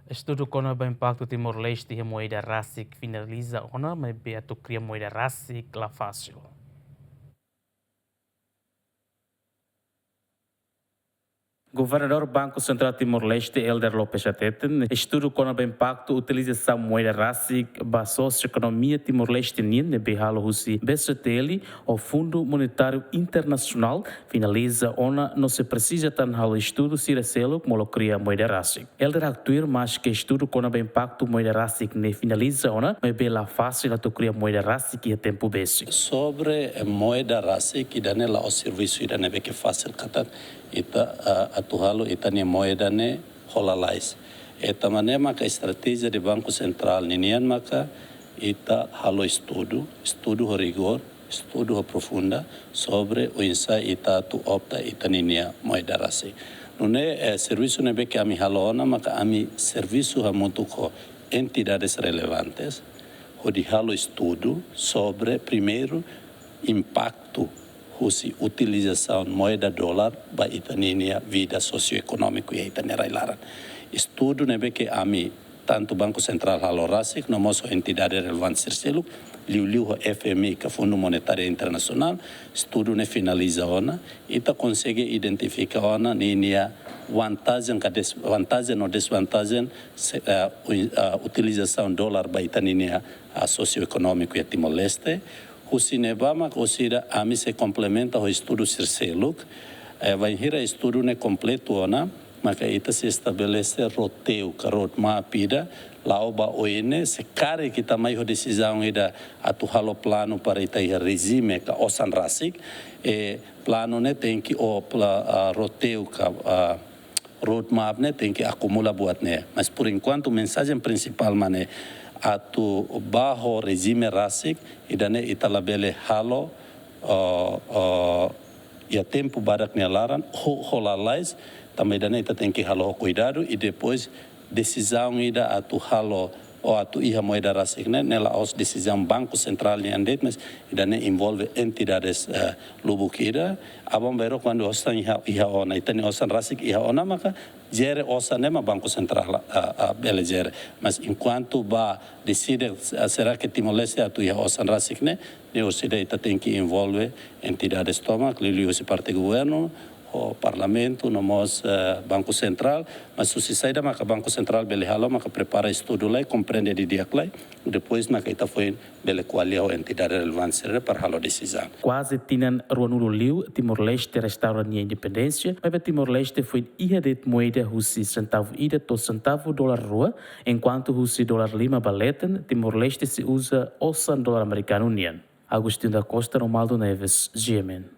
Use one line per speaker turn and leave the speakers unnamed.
Estudu kona-ba impaktu Timor-Leste e Moeda rasik finaliza maibe kria Moeda rasik la fasil. Governador Banco Central Timor-Leste, Elder Lopes Ateten, estudo kona-ba impaktu utilização moeda rasik ba socioeconomia Timor-Leste nine behalo husi BCTL, o Fundo Monetário Internacional, finaliza não se precisa tan halo estudo siracelo como kria moeda rasik. Elder actuir mas que estudo kona-ba impaktu moeda rasik ne finaliza mas bela fácil a kria moeda rasik e tempo basic.
Sobre moeda rasik idane la o serviço idane be que fácil katan ita atuhalo ita ne moeda ne holalais. Eta mané maka estratégia de Banco Central ninian maka ita halo estudo ho rigor, estudo ho profunda sobre o insight ita tu opta ita ninia moeda rasik. Nune serviço ne be que ami halona maka ami serviço ha muito ko entidades relevantes de halo estudo sobre, primeiro, impacto husi utilização moeda dólar para itania vida socioeconômica e itania ilaran. Estudo nebe que ami tanto Banco Central halo rasik no moso entidade relevante sircelo liu o FMI que Fundo Monetário Internacional estudo ne finaliza ona ita consegue identificar ona ninia vantagem ou desvantagem utilização dólar para itania socioeconômico e Timor-Leste. O cinema considera a mim se complementa o estudo circeluk, vai ir a estudo ne completo ona, mas que ita se estabelece roteiro, carot mapida, lá oba oene se care que também a decisão ida atuhalo plano para ita regime que osan rasik, plano ne tem que o roteiro roadmap ne tem que acumular buat ne, mas por enquanto a mensagem principal mane atu bajo regime rasik idane italabele halo e a tempo barak nelaran holalais também idane ita tem que halo cuidado e depois decisão ida atu halo ou atu iha moeda rasik ne nela os decisão Banco Central ni andet mas idane envolve entidades lubukira abam bero quando ostan iha ona itani osan rasik iha ona maka gere osa nema Banco Central bele gere mas enquanto ba decide será que Timor-Leste atu iha osan rasik ne osida ita tem que envolve entidades tomak liliu se parte governo o parlamento no mos Banco Central mas se sai da maka Banco Central bele halo maka prepara estudo lá compreende de dia lá depois maka ita foi bele qualia o entidade relevante para halo decisão
quase tinan ruanulo liu Timor-Leste restaura nia independência mas Timor-Leste foi iha det moeda husi centavo ida to centavo dólar rua enquanto husi dólar lima baleten Timor-Leste se usa osan dólar americano nian. Agostinho da Costa, Romaldo Neves, GMN.